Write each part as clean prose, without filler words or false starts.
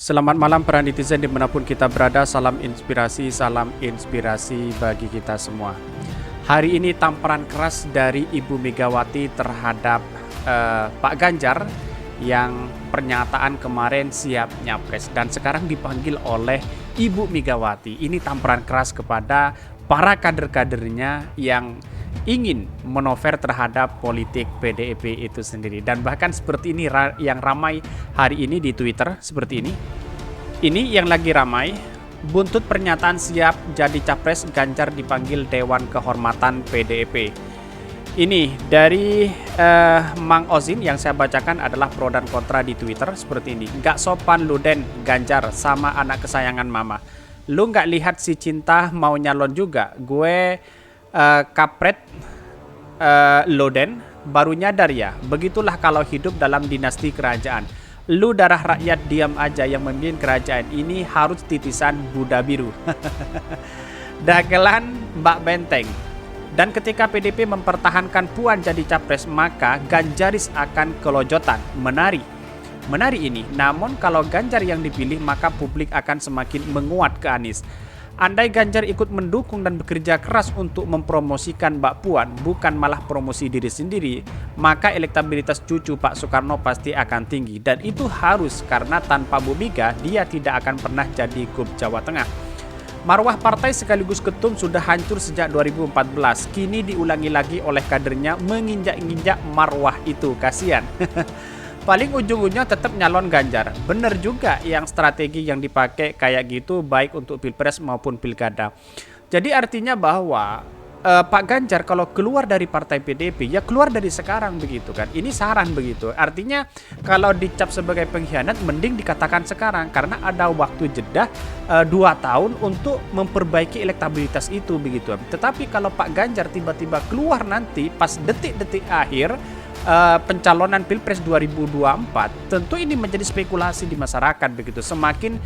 Selamat malam para netizen dimanapun kita berada, salam inspirasi bagi kita semua. Hari ini tamparan keras dari Ibu Megawati terhadap Pak Ganjar yang pernyataan kemarin siap nyapres dan sekarang dipanggil oleh Ibu Megawati. Ini tamparan keras kepada para kader-kadernya yang ingin menover terhadap politik PDIP itu sendiri. Dan bahkan seperti ini yang ramai hari ini di Twitter, seperti ini. Ini yang lagi ramai, buntut pernyataan siap jadi capres, Ganjar dipanggil Dewan Kehormatan PDIP. Ini dari Mang Ozin yang saya bacakan adalah pro dan kontra di Twitter seperti ini. Nggak sopan lu Den, Ganjar sama anak kesayangan mama. Lu nggak lihat si Cinta mau nyalon juga, gue kapret Loden baru nyadar ya, begitulah kalau hidup dalam dinasti kerajaan. Lu darah rakyat diam aja, yang memimpin kerajaan ini harus titisan Buddha biru. Dagelan Mbak Benteng. Dan ketika PDP mempertahankan Puan jadi capres, maka Ganjaris akan kelojotan. Menari ini. Namun kalau Ganjar yang dipilih, maka publik akan semakin menguat ke Anies. Andai Ganjar ikut mendukung dan bekerja keras untuk mempromosikan Mbak Puan, bukan malah promosi diri sendiri, maka elektabilitas cucu Pak Soekarno pasti akan tinggi. Dan itu harus, karena tanpa Bu Mega, dia tidak akan pernah jadi Gub Jawa Tengah. Marwah partai sekaligus ketum sudah hancur sejak 2014. Kini diulangi lagi oleh kadernya menginjak-injak marwah itu. Kasihan. Paling ujung-ujungnya tetap nyalon Ganjar. Bener juga yang strategi yang dipakai kayak gitu, baik untuk pilpres maupun pilkada. Jadi artinya bahwa Pak Ganjar kalau keluar dari partai PDIP, ya keluar dari sekarang begitu kan. Ini saran begitu. Artinya kalau dicap sebagai pengkhianat, mending dikatakan sekarang. Karena ada waktu jeda 2 tahun untuk memperbaiki elektabilitas itu begitu. Tetapi kalau Pak Ganjar tiba-tiba keluar nanti pas detik-detik akhir pencalonan Pilpres 2024, tentu ini menjadi spekulasi di masyarakat begitu. Semakin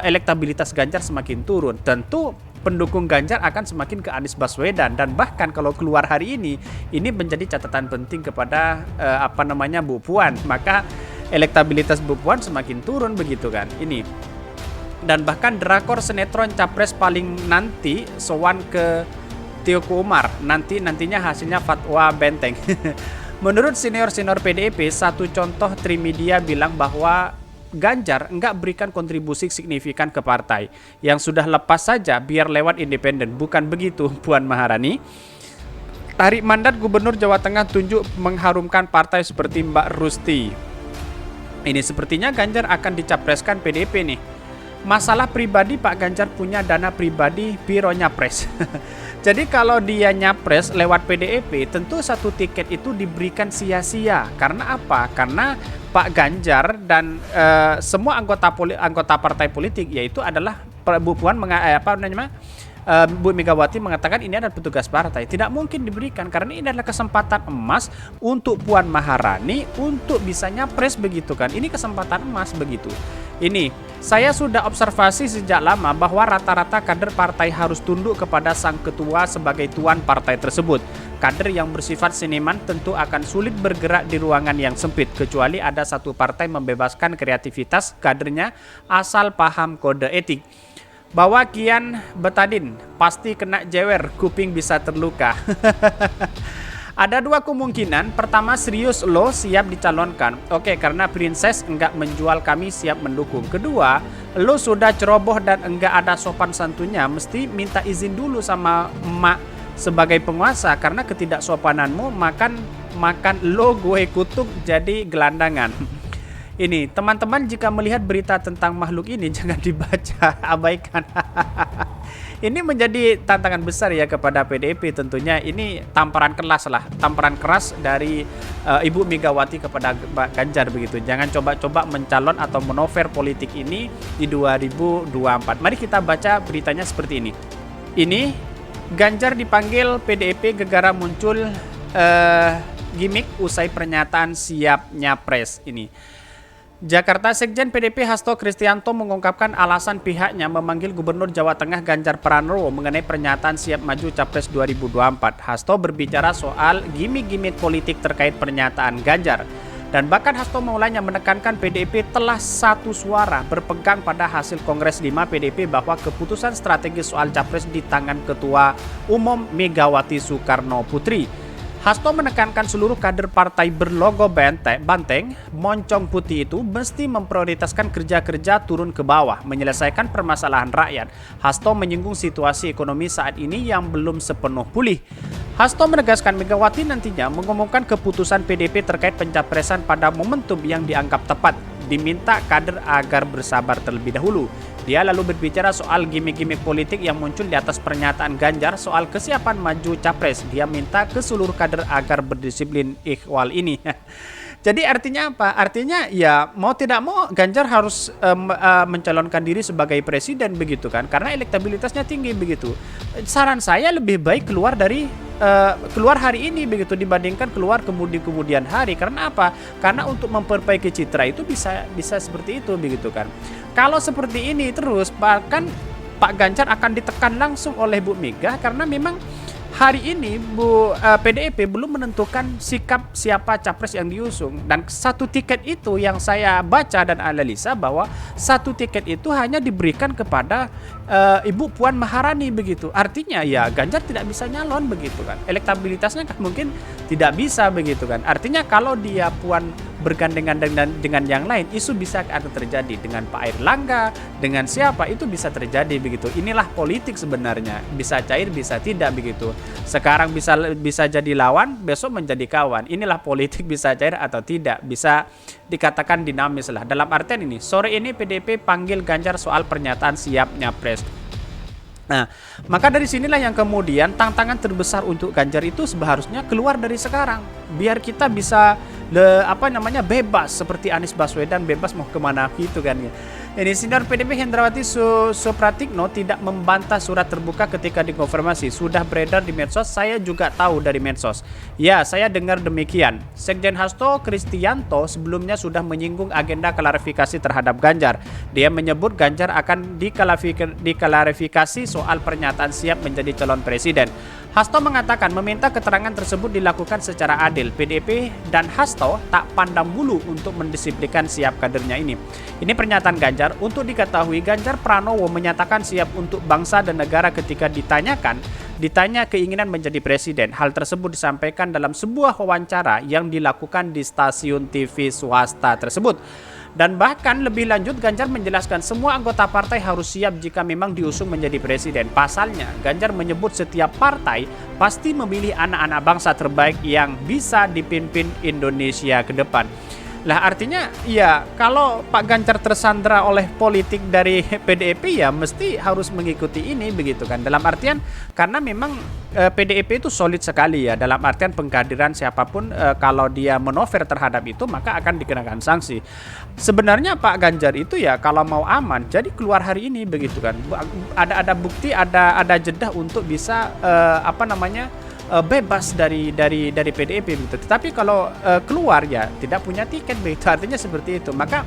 elektabilitas Ganjar semakin turun, tentu pendukung Ganjar akan semakin ke Anies Baswedan. Dan bahkan kalau keluar hari ini menjadi catatan penting kepada Bu Puan, maka elektabilitas Bu Puan semakin turun begitu kan. Ini dan bahkan drakor sinetron capres paling nanti sowan ke Teuku Umar, nantinya hasilnya fatwa Benteng. Menurut senior-senior PDIP, satu contoh Trimedia bilang bahwa Ganjar enggak berikan kontribusi signifikan ke partai. Yang sudah lepas saja biar lewat independen. Bukan begitu, Puan Maharani. Tarik mandat Gubernur Jawa Tengah tunjuk mengharumkan partai seperti Mbak Rusti. Ini sepertinya Ganjar akan dicapreskan PDIP nih. Masalah pribadi, Pak Ganjar punya dana pribadi biro nyapres. Jadi kalau dia nyapres lewat PDIP, tentu satu tiket itu diberikan sia-sia. Karena apa? Karena Pak Ganjar dan semua anggota partai politik, yaitu adalah Bu Puan Bu Megawati mengatakan ini adalah petugas partai. Tidak mungkin diberikan karena ini adalah kesempatan emas untuk Puan Maharani untuk bisa nyapres begitu kan. Ini kesempatan emas begitu. Ini saya sudah observasi sejak lama bahwa rata-rata kader partai harus tunduk kepada sang ketua sebagai tuan partai tersebut. Kader yang bersifat seniman tentu akan sulit bergerak di ruangan yang sempit kecuali ada satu partai membebaskan kreativitas kadernya asal paham kode etik. Bahwa Kian Betadin pasti kena jewer, kuping bisa terluka. Ada 2 kemungkinan. Pertama, serius lo siap dicalonkan. Oke, karena princess enggak menjual, kami siap mendukung. Kedua, lo sudah ceroboh dan enggak ada sopan santunnya, mesti minta izin dulu sama emak sebagai penguasa. Karena ketidaksopananmu makan lo gue kutuk jadi gelandangan. Ini teman-teman jika melihat berita tentang makhluk ini jangan dibaca, abaikan. Ini menjadi tantangan besar ya kepada PDIP tentunya. Ini tamparan keras dari Ibu Megawati kepada Pak Ganjar begitu. Jangan coba-coba mencalon atau menover politik ini di 2024. Mari kita baca beritanya seperti ini. Ini Ganjar dipanggil PDIP gegara muncul gimmick usai pernyataan siap nyapres ini. Jakarta, Sekjen PDIP Hasto Kristianto mengungkapkan alasan pihaknya memanggil Gubernur Jawa Tengah Ganjar Pranowo mengenai pernyataan siap maju Capres 2024. Hasto berbicara soal gimmick-gimmick politik terkait pernyataan Ganjar. Dan bahkan Hasto Maulana menekankan PDIP telah satu suara berpegang pada hasil Kongres 5 PDIP bahwa keputusan strategis soal capres di tangan Ketua Umum Megawati Soekarno Putri. Hasto menekankan seluruh kader partai berlogo banteng, moncong putih itu mesti memprioritaskan kerja-kerja turun ke bawah, menyelesaikan permasalahan rakyat. Hasto menyinggung situasi ekonomi saat ini yang belum sepenuh pulih. Hasto menegaskan Megawati nantinya mengumumkan keputusan PDIP terkait pencapresan pada momentum yang dianggap tepat. Diminta kader agar bersabar terlebih dahulu. Dia lalu berbicara soal gimmick-gimmick politik yang muncul di atas pernyataan Ganjar soal kesiapan maju capres. Dia minta ke seluruh kader agar berdisiplin ikhwal ini. Jadi artinya apa? Artinya ya mau tidak mau Ganjar harus mencalonkan diri sebagai presiden begitu kan? Karena elektabilitasnya tinggi begitu. Saran saya lebih baik keluar hari ini begitu dibandingkan keluar kemudian hari. Karena apa? Karena untuk memperbaiki citra itu bisa seperti itu begitu kan. Kalau seperti ini terus bahkan Pak Ganjar akan ditekan langsung oleh Bu Mega karena memang hari ini PDIP belum menentukan sikap siapa capres yang diusung, dan satu tiket itu yang saya baca dan analisa bahwa satu tiket itu hanya diberikan kepada Ibu Puan Maharani begitu. Artinya ya Ganjar tidak bisa nyalon begitu kan. Elektabilitasnya kan mungkin tidak bisa begitu kan. Artinya kalau dia Puan bergandengan dengan yang lain, isu bisa ada terjadi dengan Pak Airlangga, dengan siapa itu bisa terjadi begitu. Inilah politik sebenarnya, bisa cair bisa tidak begitu. Sekarang bisa jadi lawan, besok menjadi kawan. Inilah politik, bisa cair atau tidak, bisa dikatakan dinamis lah. Dalam artian ini, sore ini PDIP panggil Ganjar soal pernyataan siap nyapres. Nah, maka dari sinilah yang kemudian tantangan terbesar untuk Ganjar itu seharusnya keluar dari sekarang, biar kita bisa bebas seperti Anies Baswedan bebas mau kemana gitu kan ya. Ini senior PDIP Hendrawati Supratikno tidak membantah surat terbuka ketika dikonfirmasi. Sudah beredar di medsos, saya juga tahu dari medsos. Ya, saya dengar demikian. Sekjen Hasto Kristianto sebelumnya sudah menyinggung agenda klarifikasi terhadap Ganjar. Dia menyebut Ganjar akan diklarifikasi soal pernyataan siap menjadi calon presiden. Hasto mengatakan meminta keterangan tersebut dilakukan secara adil. PDIP dan Hasto tak pandang bulu untuk mendisiplinkan siap kadernya ini. Ini pernyataan Ganjar. Untuk diketahui, Ganjar Pranowo menyatakan siap untuk bangsa dan negara ketika ditanya keinginan menjadi presiden. Hal tersebut disampaikan dalam sebuah wawancara yang dilakukan di stasiun TV swasta tersebut. Dan bahkan lebih lanjut Ganjar menjelaskan semua anggota partai harus siap jika memang diusung menjadi presiden. Pasalnya, Ganjar menyebut setiap partai pasti memilih anak-anak bangsa terbaik yang bisa dipimpin Indonesia ke depan. Lah artinya ya kalau Pak Ganjar tersandra oleh politik dari PDIP ya mesti harus mengikuti ini begitu kan. Dalam artian karena memang PDIP itu solid sekali ya, dalam artian pengkaderan siapapun kalau dia menover terhadap itu maka akan dikenakan sanksi. Sebenarnya Pak Ganjar itu ya kalau mau aman jadi keluar hari ini begitu kan. Ada bukti, ada jeda untuk bisa bebas dari PDIP begitu. Tetapi kalau keluar ya tidak punya tiket begitu, artinya seperti itu. Maka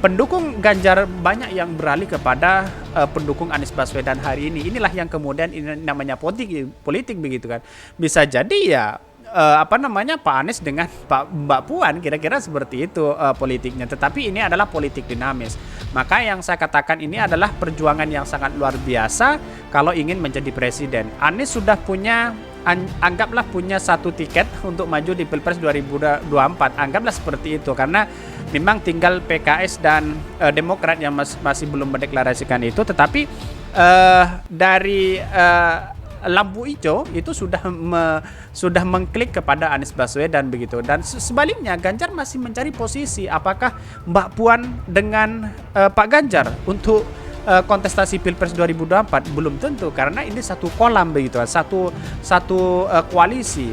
pendukung Ganjar banyak yang beralih kepada pendukung Anies Baswedan hari ini. Inilah yang kemudian ini namanya politik begitu kan. Bisa jadi ya Pak Anies dengan Mbak Puan kira-kira seperti itu politiknya. Tetapi ini adalah politik dinamis. Maka yang saya katakan ini adalah perjuangan yang sangat luar biasa kalau ingin menjadi presiden. Anies sudah anggaplah punya satu tiket untuk maju di Pilpres 2024. Anggaplah seperti itu karena memang tinggal PKS dan Demokrat yang masih belum mendeklarasikan itu. Tetapi dari lampu hijau itu sudah mengklik kepada Anies Baswedan begitu. Dan sebaliknya Ganjar masih mencari posisi apakah Mbak Puan dengan Pak Ganjar untuk kontestasi Pilpres 2024 belum tentu karena ini satu kolam begitu, satu koalisi.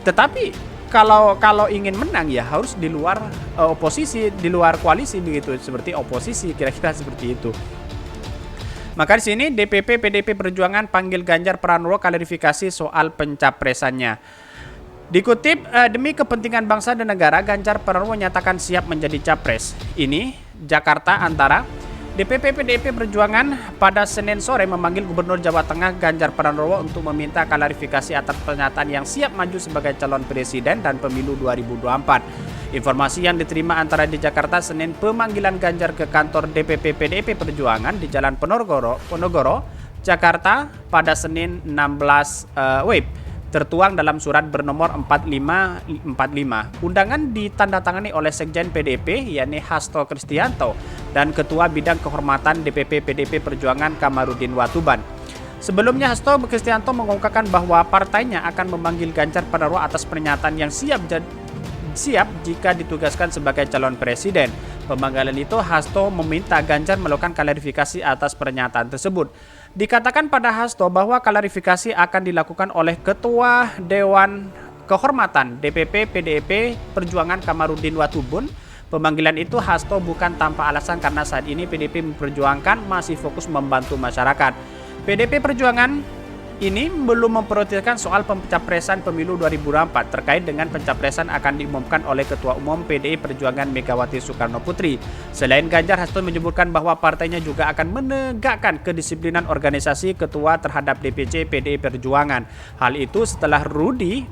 Tetapi kalau ingin menang ya harus di luar oposisi, di luar koalisi begitu, seperti oposisi kira-kira seperti itu. Maka di sini DPP PDIP Perjuangan panggil Ganjar Pranowo klarifikasi soal pencapresannya. Dikutip, demi kepentingan bangsa dan negara, Ganjar Pranowo nyatakan siap menjadi capres. Ini Jakarta Antara. DPP PDIP Perjuangan pada Senin sore memanggil Gubernur Jawa Tengah Ganjar Pranowo untuk meminta klarifikasi atas pernyataan yang siap maju sebagai calon presiden dan pemilu 2024. Informasi yang diterima antara di Jakarta Senin pemanggilan Ganjar ke kantor DPP PDIP Perjuangan di Jalan Ponorogo, Jakarta pada Senin 16 Web tertuang dalam surat bernomor 4545. Undangan ditandatangani oleh Sekjen PDIP yakni Hasto Kristianto dan Ketua Bidang Kehormatan DPP PDIP Perjuangan Kamarudin Watuban. Sebelumnya Hasto Kristianto mengungkapkan bahwa partainya akan memanggil Ganjar Pranowo atas pernyataan yang siap jika ditugaskan sebagai calon presiden. Pemanggilan itu Hasto meminta Ganjar melakukan klarifikasi atas pernyataan tersebut. Dikatakan pada Hasto bahwa klarifikasi akan dilakukan oleh Ketua Dewan Kehormatan DPP PDIP Perjuangan Kamarudin Watubun. Pemanggilan itu Hasto bukan tanpa alasan karena saat ini PDIP Perjuangan masih fokus membantu masyarakat. PDIP Perjuangan ini belum memprioritaskan soal pencapresan pemilu 2024 terkait dengan pencapresan akan diumumkan oleh Ketua Umum PDI Perjuangan Megawati Soekarno Putri. Selain Ganjar, Hasto menyebutkan bahwa partainya juga akan menegakkan kedisiplinan organisasi ketua terhadap DPC PDI Perjuangan. Hal itu setelah Rudi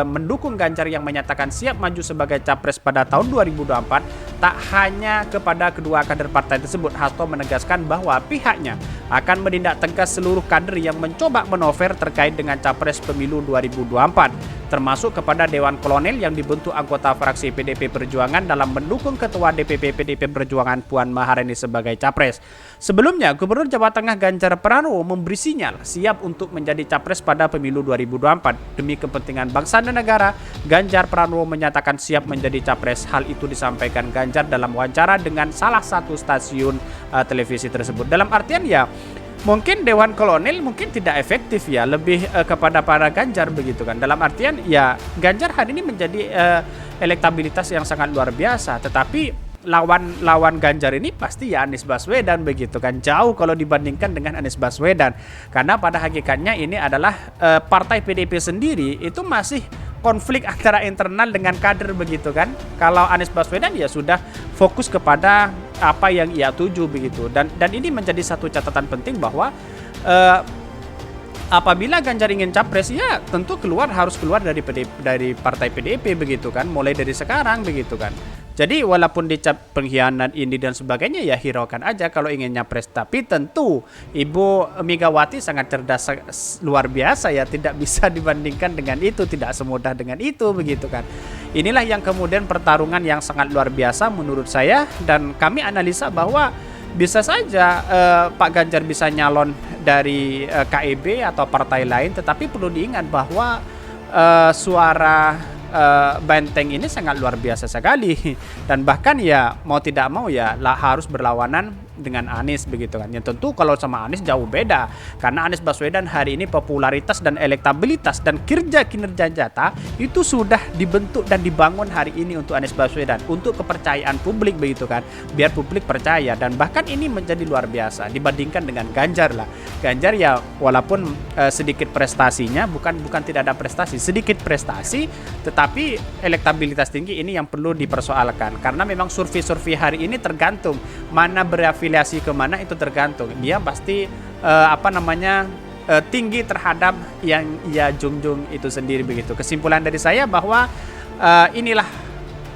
mendukung Ganjar yang menyatakan siap maju sebagai capres pada tahun 2024. Tak hanya kepada kedua kader partai tersebut, Hasto menegaskan bahwa pihaknya akan menindak tegas seluruh kader yang mencoba manover terkait dengan capres pemilu 2024, termasuk kepada Dewan Kolonel yang dibentuk anggota fraksi PDIP Perjuangan dalam mendukung Ketua DPP PDIP Perjuangan Puan Maharani sebagai capres. Sebelumnya, Gubernur Jawa Tengah Ganjar Pranowo memberi sinyal siap untuk menjadi capres pada pemilu 2024. Demi kepentingan bangsa dan negara, Ganjar Pranowo menyatakan siap menjadi capres. Hal itu disampaikan Ganjar dalam wawancara dengan salah satu stasiun televisi tersebut. Dalam artian ya, mungkin Dewan Kolonel mungkin tidak efektif ya, lebih kepada para Ganjar begitu kan. Dalam artian ya Ganjar hari ini menjadi elektabilitas yang sangat luar biasa, tetapi lawan Ganjar ini pasti ya Anies Baswedan begitu kan, jauh kalau dibandingkan dengan Anies Baswedan, karena pada hakikatnya ini adalah partai PDIP sendiri itu masih konflik antara internal dengan kader begitu kan. Kalau Anies Baswedan ya sudah fokus kepada apa yang ia tuju begitu, dan ini menjadi satu catatan penting bahwa apabila Ganjar ingin capres ya tentu harus keluar dari partai PDIP begitu kan, mulai dari sekarang begitu kan. Jadi walaupun dicap pengkhianat ini dan sebagainya ya hiraukan aja kalau ingin nyapres, tapi tentu Ibu Megawati sangat cerdas luar biasa ya, tidak bisa dibandingkan dengan itu, tidak semudah dengan itu begitu kan. Inilah yang kemudian pertarungan yang sangat luar biasa menurut saya, dan kami analisa bahwa bisa saja Pak Ganjar bisa nyalon dari KIB atau partai lain, tetapi perlu diingat bahwa suara Benteng ini sangat luar biasa sekali, dan bahkan ya mau tidak mau ya harus berlawanan dengan Anies begitu kan. Ya tentu kalau sama Anies jauh beda, karena Anies Baswedan hari ini popularitas dan elektabilitas dan kinerja nyata itu sudah dibentuk dan dibangun hari ini untuk Anies Baswedan, untuk kepercayaan publik begitu kan, biar publik percaya. Dan bahkan ini menjadi luar biasa dibandingkan dengan Ganjar lah. Ganjar ya walaupun sedikit prestasinya, bukan tidak ada prestasi, sedikit prestasi, tetapi elektabilitas tinggi ini yang perlu dipersoalkan, karena memang survei hari ini tergantung mana berafiliasi kemana, itu tergantung dia pasti tinggi terhadap yang ia junjung itu sendiri begitu. Kesimpulan dari saya bahwa inilah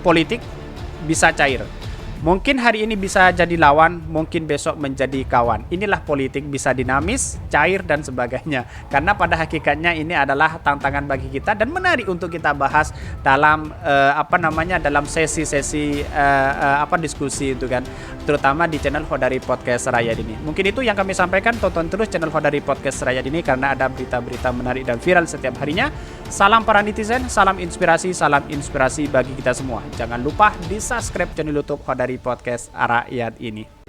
politik bisa cair. Mungkin hari ini bisa jadi lawan, mungkin besok menjadi kawan. Inilah politik, bisa dinamis, cair dan sebagainya. Karena pada hakikatnya ini adalah tantangan bagi kita dan menarik untuk kita bahas dalam dalam sesi-sesi diskusi itu kan, terutama di channel Khodari Podcast Rakyat ini. Mungkin itu yang kami sampaikan. Tonton terus channel Khodari Podcast Rakyat ini karena ada berita-berita menarik dan viral setiap harinya. Salam para netizen, salam inspirasi bagi kita semua. Jangan lupa di subscribe channel YouTube Khodari Podcast Rakyat ini.